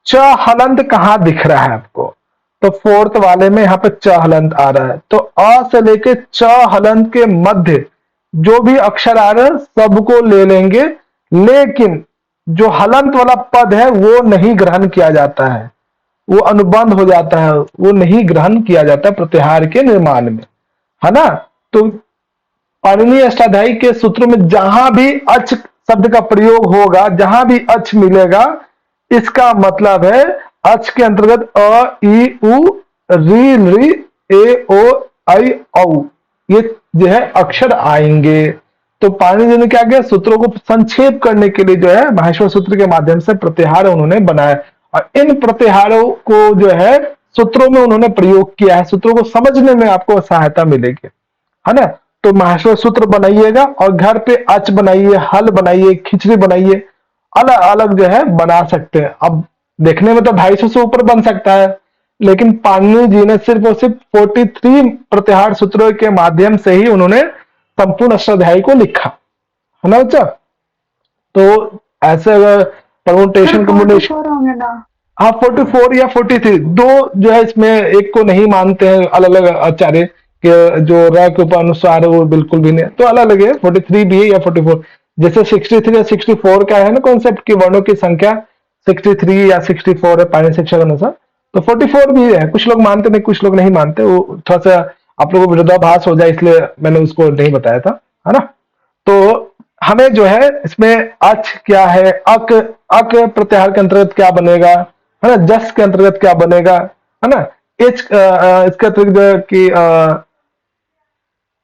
च हलंत कहाँ दिख रहा है आपको? तो फोर्थ वाले में यहाँ पे च हलंत आ रहा है, तो अ से लेके च हलंत के मध्य जो भी अक्षर आ रहे हैं सबको ले लेंगे, लेकिन जो हलंत वाला पद है वो नहीं ग्रहण किया जाता है, वो अनुबंध हो जाता है, वो नहीं ग्रहण किया जाता प्रत्याहार के निर्माण में, है ना। तो पाणिनि अष्टाध्यायी के सूत्रों में जहां भी अच शब्द का प्रयोग होगा, जहां भी अच मिलेगा, इसका मतलब है अच के अंतर्गत अ ई उ री ए ओ आई औ ये जो है अक्षर आएंगे। तो पाणिनि जी ने क्या किया, सूत्रों को संक्षेप करने के लिए जो है माहेश्वर सूत्र के माध्यम से प्रत्याहार उन्होंने बनाया, और इन प्रत्याहारों को जो है सूत्रों में उन्होंने प्रयोग किया है, सूत्रों को समझने में आपको सहायता मिलेगी, है ना। तो माहेश्वर सूत्र बनाइएगा और घर पे अच बनाइए, हल बनाइए, खिचड़ी बनाइए, अलग अलग जो है बना सकते हैं। अब देखने में तो 250 से ऊपर बन सकता है, लेकिन पाणिनि जी ने सिर्फ और सिर्फ 43 प्रत्याहार सूत्रों के माध्यम से ही उन्होंने संपूर्ण अष्टाध्यायी को लिखा, है ना बच्चा। तो ऐसे अगर परमुटेशन कम्बिनेशन, 44 होंगे ना? हाँ 44 या 43, दो जो है इसमें, एक को नहीं मानते हैं अलग अलग आचार्य के, जो र के ऊपर अनुसार है वो बिल्कुल भी नहीं, तो अलग अलग है, 43 भी है या 44। जैसे 63 या 64 का है ना कॉन्सेप्ट की वर्णों की संख्या 63 या 64 है पाणिनि शिक्षा के अनुसार, तो 44 भी है। कुछ लोग मानते नहीं, कुछ लोग नहीं मानते, वो थोड़ा सा आप लोगों को विरोधाभास हो जाए इसलिए मैंने उसको नहीं बताया था, है ना। तो हमें जो है इसमें अच क्या है, अक अक प्रत्याहार के अंतर्गत क्या बनेगा, है ना, जस के अंतर्गत क्या बनेगा, है ना, एच इसके अतिरिक्त कि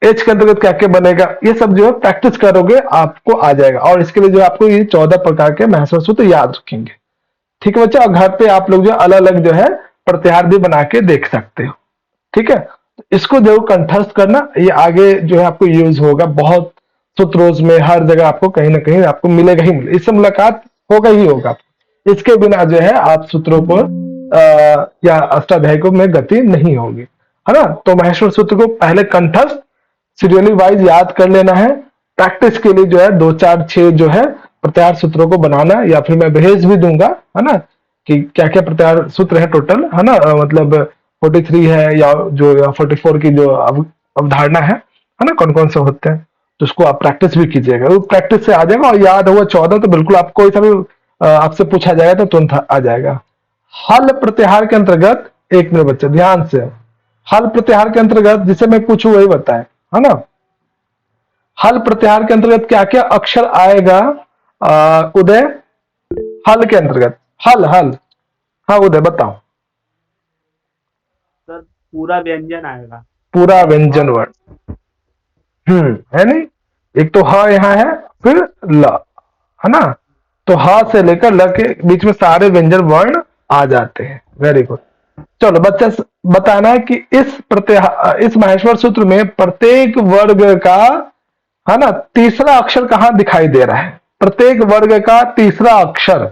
एच के अंतर्गत क्या क्या बनेगा, ये सब जो है प्रैक्टिस करोगे आपको आ जाएगा। और इसके लिए जो है आपको ये 14 प्रकार के माहेश्वर सूत्र याद रखेंगे, ठीक है बच्चा। और घर पे आप लोग जो अलग अलग जो है प्रत्याहार भी बना के देख सकते हो, ठीक है। इसको जरूर कंठस्थ करना, ये आगे जो है आपको यूज होगा बहुत सूत्रों में, हर जगह आपको कहीं ना कहीं आपको मिलेगा ही मिलेगा, इससे मुलाकात होगा ही होगा। इसके बिना जो है आप सूत्रों को या अष्टाध्यायी को में गति नहीं होगी, है ना। तो माहेश्वर सूत्र को पहले कंठस्थ सीरियली वाइज याद कर लेना है। प्रैक्टिस के लिए जो है 2 4 6 जो है प्रत्याहार सूत्रों को बनाना, या फिर मैं भेज भी दूंगा, है ना, कि क्या क्या प्रत्याहार सूत्र है टोटल, है ना, मतलब 43 है या जो 44 की जो अवधारणा है ना, कौन कौन से होते हैं, तो उसको आप प्रैक्टिस भी कीजिएगा, वो प्रैक्टिस से आ जाएगा। और याद हुआ 14 तो बिल्कुल आपको कोई सा भी आपसे पूछा जाएगा तो तुरंत आ जाएगा। हल प्रत्याहार के अंतर्गत, एक मिनट बच्चे ध्यान से, हल प्रत्याहार के अंतर्गत जिसे मैं पूछूं वही बताएं, है ना। हल प्रत्याहार के अंतर्गत क्या क्या अक्षर आएगा उदय, हल के अंतर्गत, हल हल, हाँ उदय बताओ। सर पूरा व्यंजन आएगा, पूरा व्यंजन वर्ण, है नहीं, एक तो ह यहाँ है, फिर ल, है ना, तो ह से लेकर ल के बीच में सारे व्यंजन वर्ण आ जाते हैं। Very good. चलो बच्चा बताना है कि इस माहेश्वर सूत्र में प्रत्येक वर्ग का, है ना, तीसरा अक्षर कहां दिखाई दे रहा है, प्रत्येक वर्ग का तीसरा अक्षर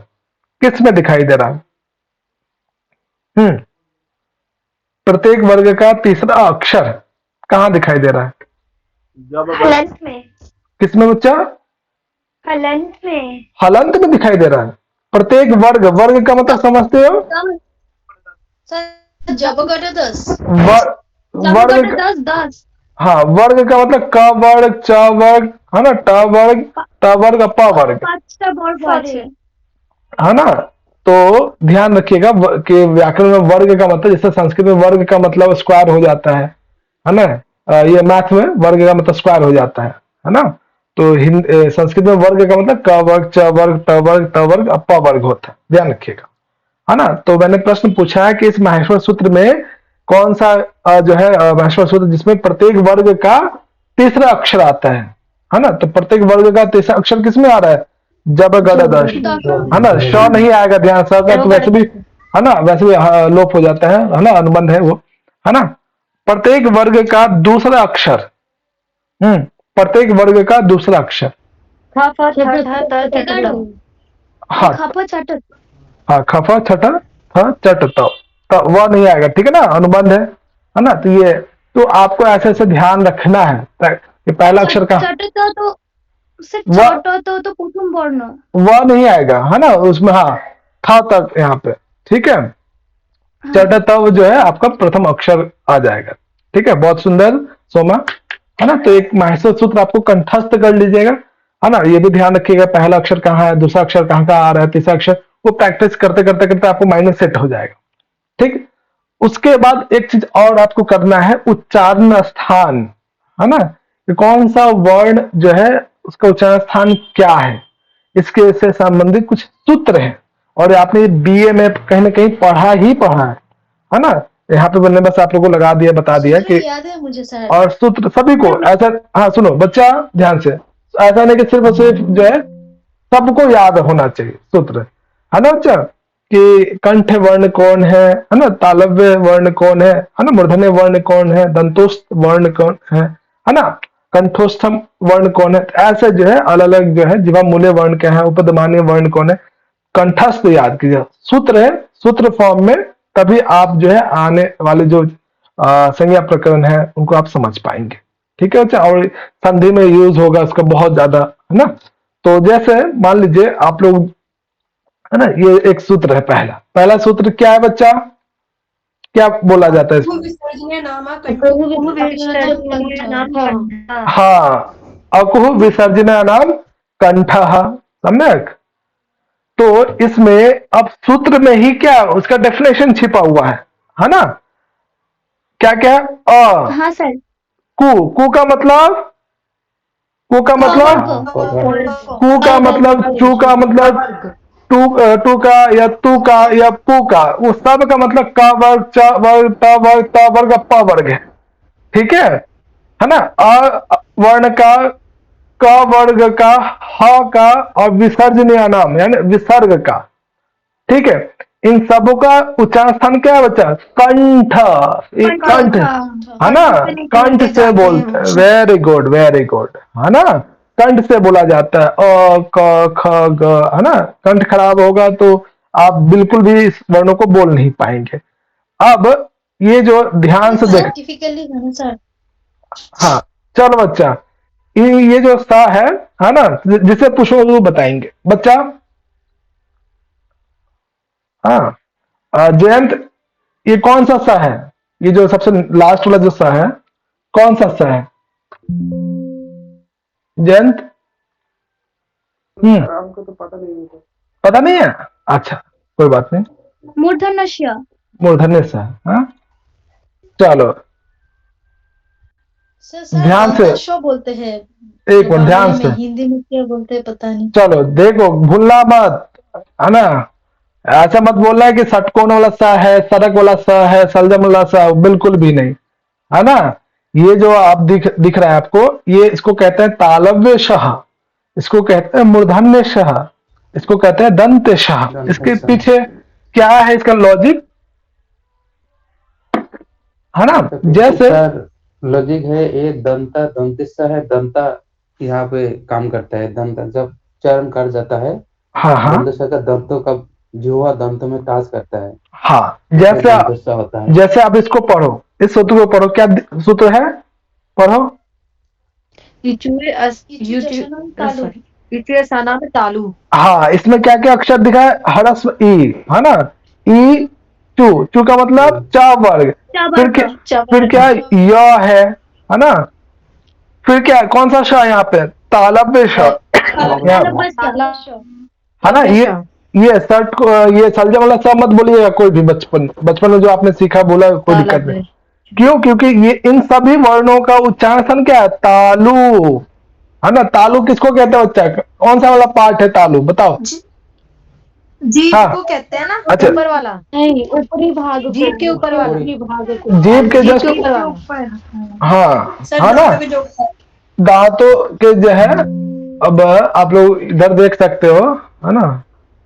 किस में दिखाई दे रहा है, प्रत्येक वर्ग का तीसरा अक्षर कहां दिखाई दे रहा है, हलंत में। किसमें बच्चा, हलंत में। हलंत में दिखाई दे रहा है। प्रत्येक वर्ग, वर्ग का मतलब समझते हो, सर जबगढ़ 10 वर्ग, 10 हाँ वर्ग का मतलब क वर्ग, च वर्ग, है ना, ट वर्ग, त वर्ग, प वर्ग, 5टा वर्ग আছে, है ना। तो ध्यान रखिएगा कि व्याकरण में वर्ग का मतलब, जैसे संस्कृत में वर्ग का मतलब स्क्वायर हो जाता है ना, ये मैथ में वर्ग का मतलब स्क्वायर हो जाता है ना। तो संस्कृत में वर्ग का मतलब क वर्ग, च वर्ग, त वर्ग, त वर्ग, प वर्ग होता है, ध्यान रखिएगा, है ना। तो मैंने प्रश्न पूछा है कि इस माहेश्वर सूत्र में कौन सा जो है माहेश्वर सूत्र जिसमें प्रत्येक वर्ग का तीसरा अक्षर आता है ना। तो प्रत्येक वर्ग का तीसरा अक्षर किसमें आ रहा है, जब गड़ दश, है ना, श नहीं आएगा, ध्यान से, तो वैसे भी, है ना, वैसे भी लोप हो जाता है ना, अनुबंध है वो, है ना। प्रत्येक वर्ग का दूसरा अक्षर, प्रत्येक वर्ग का दूसरा अक्षर, हाँ हाँ खफ छठ चट तो वह नहीं आएगा, ठीक है ना, अनुबंध है ना। तो ये तो आपको ऐसे ऐसे ध्यान रखना है कि पहला अक्षर का तो प्रथम वर्ण वह नहीं आएगा, है ना, उसमें हाँ था तक यहाँ पे, ठीक है। चट तब जो है आपका प्रथम अक्षर आ जाएगा, ठीक है। बहुत सुंदर सोमा, है ना। तो एक माहेश्वर सूत्र आपको कंठस्थ कर लीजिएगा, है ना। ये भी ध्यान रखिएगा पहला अक्षर कहाँ है, दूसरा अक्षर कहाँ का आ रहा है, तीसरा अक्षर, वो प्रैक्टिस करते करते करते आपको माइंड में सेट हो जाएगा, ठीक। उसके बाद एक चीज और आपको करना है, उच्चारण स्थान, है ना, कि कौन सा वर्ण जो है उसका उच्चारण स्थान क्या है, इसके से संबंधित कुछ सूत्र हैं, और आपने बीए में कहीं ना कहीं पढ़ा है ना। यहाँ पे मैंने बस आप लोगों को लगा दिया, बता दिया कि याद है मुझे सर, और सूत्र सभी को ऐसा, हाँ सुनो बच्चा ध्यान से, ऐसा नहीं कि सिर्फ और सिर्फ जो है सबको याद होना चाहिए सूत्र, है ना बच्चा, कि कंठ वर्ण कौन है ना, तालव्य वर्ण कौन है ना, मूर्धन्य वर्ण कौन है, दंतोस्थ वर्ण कौन है ना, कंठोस्थम वर्ण कौन है। ऐसे जो है अलग अलग जो है जीवा मूल्य वर्ण क्या है, उपदमानीय वर्ण कौन है, कंठस्थ याद कीजिए, सूत्र है, सूत्र फॉर्म में, तभी आप जो है आने वाले जो संज्ञा प्रकरण है उनको आप समझ पाएंगे। ठीक है बच्चा, और संधि में यूज होगा उसका बहुत ज्यादा, है ना। तो जैसे मान लीजिए आप लोग, है ना, ये एक सूत्र है, पहला सूत्र क्या है बच्चा, क्या बोला जाता है इसको? विसर्जनीय नामा हाँ, अकुह विसर्जन नाम कंठ, सम्यक। तो इसमें अब सूत्र में ही क्या उसका डेफिनेशन छिपा हुआ है ना, क्या क्या? हाँ सर। कु का मतलब, कु का मतलब, कु का मतलब, चू का मतलब, टू का या तू का या पू का, वो सब का मतलब का वर्ग, च वर्ग, त वर्ग, त वर्ग, प वर्ग है। ठीक है ना। अ वर्ण का, क वर्ग का, ह का, और विसर्जनीय नाम यानी विसर्ग का। ठीक है, इन सबों का उच्चारण स्थान क्या है बच्चा? कंठ, कंठ है ना, कंठ से बोलते हैं। वेरी गुड, वेरी गुड, है ना, कंठ से बोला जाता है। अ क ख ग, है ना। कंठ खराब होगा तो आप बिल्कुल भी इस वर्णों को बोल नहीं पाएंगे। अब ये जो ध्यान से देख, साइंटिफिकली है सर। हाँ चलो बच्चा, ये जो सा है ना, जिसे पूछो वो बताएंगे बच्चा। हाँ जयंत, ये कौन सा सा है? ये जो सबसे लास्ट वाला जो सा है, कौन सा सा है जयंत? हमको तो पता नहीं है, अच्छा कोई बात नहीं, मूर्धन्य श। मूर्धन्य सा है। हाँ चलो सर ध्यान से, शो बोलते हैं एक मिनट ध्यान से, हिंदी में क्या बोलते हैं पता नहीं। चलो देखो भूलना मत, है ना। ऐसा मत बोलना है कि षटकोण वाला सा है, सड़क वाला सा है, सलजम वाला सा, बिल्कुल भी नहीं, है ना। ये जो आप दिख रहा है आपको, ये इसको कहते हैं तालव्य शह, इसको कहते हैं मूर्धन्य शह, इसको कहते हैं दंत शह। इसके पीछे क्या है इसका लॉजिक, है ना। जैसे लॉजिक है, ये दंता दंतिस्सा है, दंता यहाँ पे काम करता है, दंता जब चरण कर जाता है, हाँ दंतिस्सा का दंतों का जुआ दंतों में टाच करता है। हाँ, जैसे होता है। जैसे आप इसको पढ़ो, इस सूत्र को पढ़ो, क्या सूत्र है, पढ़ो। तालु। हाँ, इसमें क्या क्या अक्षर दिखा है? ह्रस्व ई, है ना, ई चू, चू का मतलब च वर्ग, फिर क्या य है ना, फिर क्या कौन सा श यहाँ पे? तालव्य श, है ना। ये सर्ट, ये सलजम वाला स मत बोलिएगा कोई भी, बचपन में जो आपने सीखा बोला, कोई दिक्कत नहीं। क्यों? क्योंकि ये इन सभी वर्णों का उच्चारण क्या है? तालु, है ना। तालु किसको कहते हैं बच्चा? कौन सा वाला पार्ट है तालु, बताओ। जीभ को कहते हैं ना, अच्छा, ऊपर वाला नहीं, ऊपरी भाग, जीभ के ऊपर वाला, ऊपरी भाग जीभ के जस्ट ऊपर। हाँ, सर है ना, दांतों के जो दांतों के जो है। अब आप लोग इधर देख सकते हो, है ना,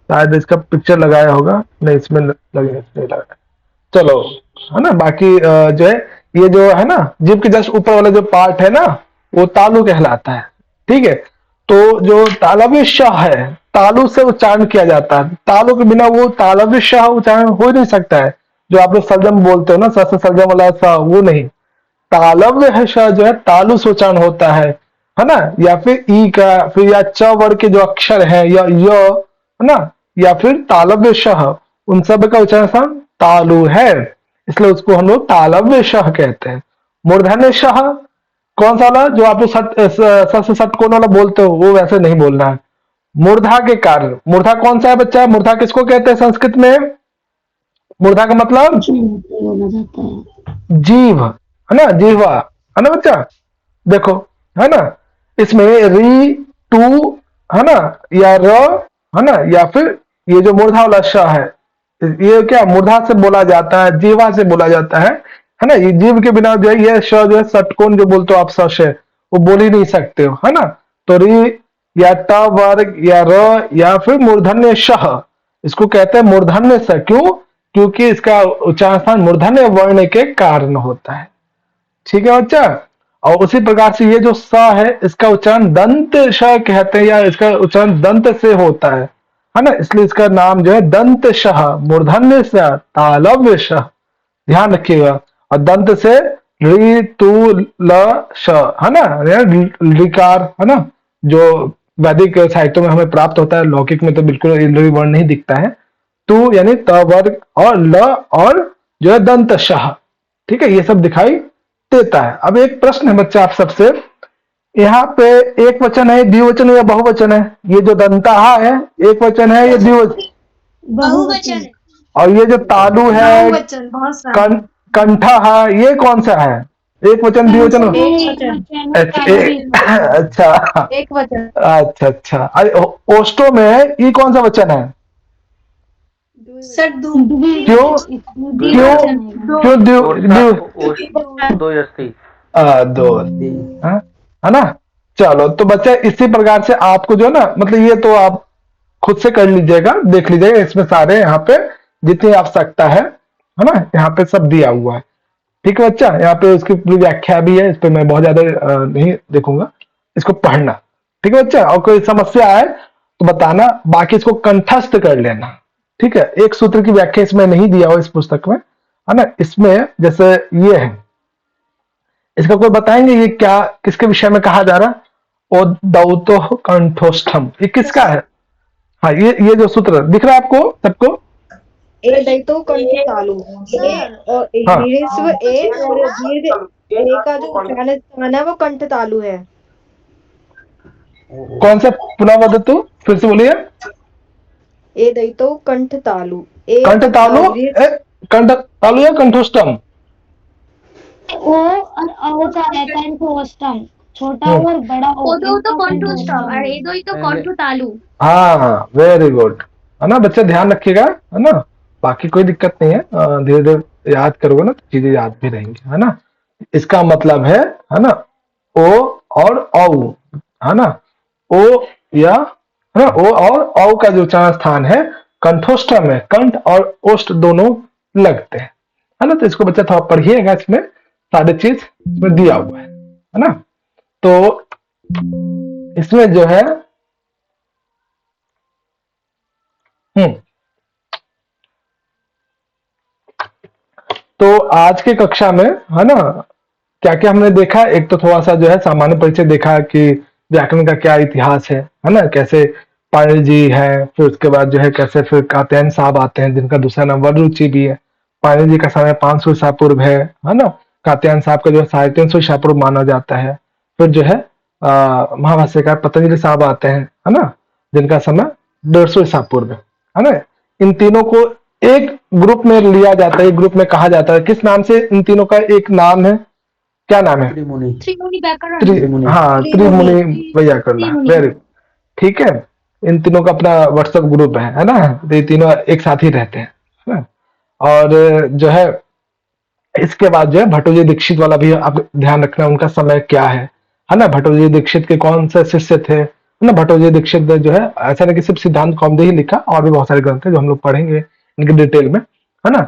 शायद इसका पिक्चर लगाया होगा, नहीं इसमें नहीं लगा, चलो, है ना। बाकी जो है, ये जो है ना जीभ के जस्ट ऊपर वाला जो पार्ट है ना, वो तालु कहलाता है। ठीक है, तो जो तालव्य श है, तालु से उच्चारण किया जाता है, तालु के बिना वो तालव्य श उच्चारण हो नहीं सकता है। जो आप लोग सलजम बोलते हो ना, स सलजम वाला सा, वो नहीं, तालव्य है श जो है तालु से उच्चारण होता है ना। या फिर ई का, फिर या च वर्ग के जो अक्षर है, या य, है ना, या फिर तालव्य शह, उन सब का उच्चारण तालु है, इसलिए उसको हम लोग तालव्य शह कहते हैं। मूर्धन्य शह कौन सा वाला, जो आप लोग षटकोण वाला बोलते हो, वो वैसे नहीं बोलना है। मूर्धा के कारण, मूर्धा कौन सा है बच्चा? मूर्धा किसको कहते हैं संस्कृत में? मूर्धा का मतलब बोला जाता है जीव, है ना, जीवा, है ना बच्चा। देखो, है ना, इसमें री, टू, है ना, या र, है ना, या फिर ये जो मूर्धा वाला श है, ये क्या मूर्धा से बोला जाता है, जीवा से बोला जाता है ना। ये जीव के बिना जो है, ये श जो है षटकोण जो बोलते हो आप, स है, वो बोल ही नहीं सकते हो, है ना। तो री या ट वर्ग या र या फिर मूर्धन्य शह, इसको कहते हैं मूर्धन्य स। क्यों? क्योंकि इसका उच्चारण स्थान मूर्धन्य वर्ण के कारण होता है। ठीक है बच्चा। और उसी प्रकार से ये जो स है इसका उच्चारण दंत श कहते हैं, या इसका उच्चारण दंत से होता है ना, इसलिए इसका नाम जो है दंत शह, मूर्धन्य स तालव्य श। ध्यान रखिएगा। और दंत से ऋ तु ल श, है ना, ऋकार, है ना, जो वैदिक साहित्यों में हमें प्राप्त होता है, लौकिक में तो बिल्कुल इंद्रिय वर्ण नहीं दिखता है। तु यानी त वर्ग और ल और जो है दंत शह। ठीक है, ये सब दिखाई देता है। अब एक प्रश्न है बच्चा आप सबसे, यहाँ पे एक वचन है, द्विवचन या बहुवचन है? ये जो दंताहा है एक वचन है या द्विवचन? बहुवचन है। और ये जो तालु है, बहुवचन, बहुत सारे। कंठा, ये कौन सा है? एक वचन द्विवचन? अच्छा एक वचन। अच्छा। अरे ओष्टो में है, ये कौन सा वचन है? सर क्यों दो, है ना। चलो तो बच्चा इसी प्रकार से आपको जो ना, मतलब ये तो आप खुद से कर लीजिएगा, देख लीजिएगा, इसमें सारे यहाँ पे जितनी आवश्यकता है ना, यहाँ पे सब दिया हुआ है। ठीक है बच्चा, यहाँ पे उसकी पूरी व्याख्या भी है, इस पे मैं बहुत ज्यादा नहीं देखूंगा, इसको पढ़ना। ठीक है बच्चा, और कोई समस्या आए तो बताना, बाकी इसको कंठस्थ कर लेना। ठीक है, एक सूत्र की व्याख्या इसमें नहीं दिया हुआ इस पुस्तक में, है ना। इसमें जैसे ये है, इसका कोई बताएंगे ये क्या, किसके विषय में कहा जा रहा है? ओ दौतो कंठोष्ठम, ये किसका है? हाँ, ये जो सूत्र दिख रहा है आपको सबको? ए दैतो कंठ तालु, ए और हाँ। दीर्घ ए और दीर्घ ए का जो उच्चारण स्थान है वो कंठ तालु है। कौन सा? पुनः वदतु, फिर से बोलिए। ए दैतो कंठ तालु, कंठ तालु, कंठ तालु या कंठोष्टम? ओ और औ का है कंठोष्टम, छोटा और बड़ा ओ ओदो तो कंठस्थ और एदोई तो कंठ तालु। हाँ, वेरी गुड, है ना बच्चा, ध्यान रखिएगा, है ना। बाकी कोई दिक्कत नहीं है, धीरे धीरे याद करोगे ना तो चीजें याद भी रहेंगी, है ना। इसका मतलब है ना, ओ और औ, है ना, ओ या, है ना, ओ और औ का जो उच्चारण स्थान है कंठोष्टम में, कंठ और ओष्ठ दोनों लगते हैं, है ना। तो इसको बच्चा थोड़ा पढ़िएगा, इसमें सारी चीज इसमें दिया हुआ है ना। तो इसमें जो है तो आज के कक्षा में, है ना, क्या क्या हमने देखा? एक तो थोड़ा सा जो है सामान्य परिचय देखा कि व्याकरण का क्या इतिहास है ना, कैसे पाणिनि जी है, फिर उसके बाद जो है कैसे फिर कात्यायन साहब आते हैं, जिनका दूसरा नाम वररुचि भी है। पाणिनि जी का समय 500 ईसा पूर्व है ना। कात्यायन साहब का जो है 350 ईसा पूर्व माना जाता है। फिर जो है महाभाष्यकार पतंजलि साहब आते हैं, है ना, जिनका समय 150 ईसा पूर्व है ना। इन तीनों को एक ग्रुप में लिया जाता है, एक ग्रुप में कहा जाता है। किस नाम से? इन तीनों का एक नाम है, क्या नाम है? त्रिमुनि व्याकरण। हाँ, त्रिमुनि व्याकरण, वेरी ठीक है। इन तीनों का अपना व्हाट्सएप ग्रुप है ना, तो ये तीनों एक साथ ही रहते हैं, है ना। और जो है इसके बाद जो है भट्टोजी दीक्षित वाला भी आप ध्यान रखना, उनका समय क्या है ना। भट्टोजी दीक्षित के कौन से शिष्य थे, है ना। भट्टोजी दीक्षित ने जो है ऐसा नहीं कि सिर्फ सिद्धांत कौमुदी ही लिखा, और भी बहुत सारे ग्रंथ है जो हम लोग पढ़ेंगे इनके डिटेल में, है ना।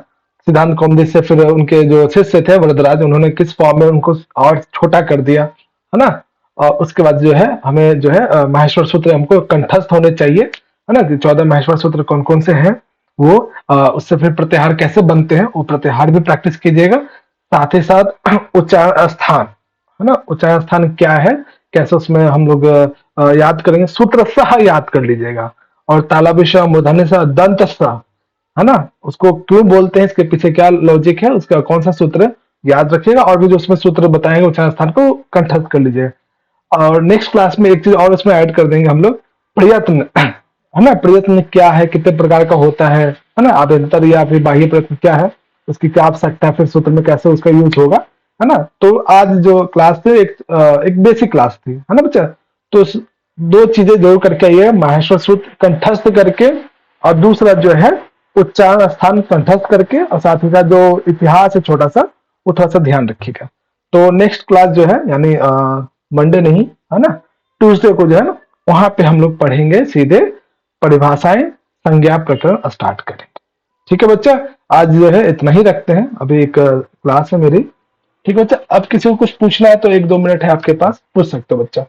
सिद्धांत कौमुदी से फिर उनके जो शिष्य थे वरदराज, उन्होंने किस फॉर्म में उनको और छोटा कर दिया, है ना। और उसके बाद जो है हमें जो है माहेश्वर सूत्र हमको कंठस्थ होने चाहिए, है ना। 14 माहेश्वर सूत्र कौन कौन से हैं वो, उससे फिर प्रत्याहार कैसे बनते हैं वो प्रत्याहार भी प्रैक्टिस कीजिएगा। साथ ही साथ उच्चारण स्थान, है ना, उच्चारण स्थान क्या है, कैसे उसमें हम लोग याद करेंगे, सूत्र सह याद कर लीजिएगा। और तालव्य मूर्धन्य स दंत स, है ना, उसको क्यों बोलते हैं, इसके पीछे क्या लॉजिक है, उसका कौन सा सूत्र याद रखिएगा। और भी जो उसमें सूत्र बताएंगे उच्चारण स्थान को कंठस्थ कर लीजिएगा। और नेक्स्ट क्लास में एक चीज और उसमें ऐड कर देंगे हम लोग, प्रयत्न, है ना। प्रयत्न क्या है, कितने प्रकार का होता है ना, आभ्यंतर या फिर बाह्य प्रयत्न क्या है, उसकी क्या आवश्यकता है, फिर सूत्र में कैसे उसका यूज होगा, है ना। तो आज जो क्लास थी एक बेसिक क्लास थी, है ना बच्चा। तो दो चीजें जरूर करके आइए, माहेश्वर सूत्र कंठस्थ करके, और दूसरा जो है उच्चारण स्थान कंठस्थ करके, और साथ ही साथ जो इतिहास है छोटा सा, वो थोड़ा सा ध्यान रखिएगा। तो नेक्स्ट क्लास जो है यानी मंडे नहीं, है ना, ट्यूसडे को जो है ना, वहां पे हम लोग पढ़ेंगे सीधे परिभाषाएं, संज्ञा प्रकरण स्टार्ट करेंगे। ठीक है बच्चा, आज जो है इतना ही रखते हैं, अभी एक क्लास है मेरी। ठीक है बच्चा, अब किसी को कुछ पूछना है तो 1-2 मिनट है आपके पास, पूछ सकते हो बच्चा।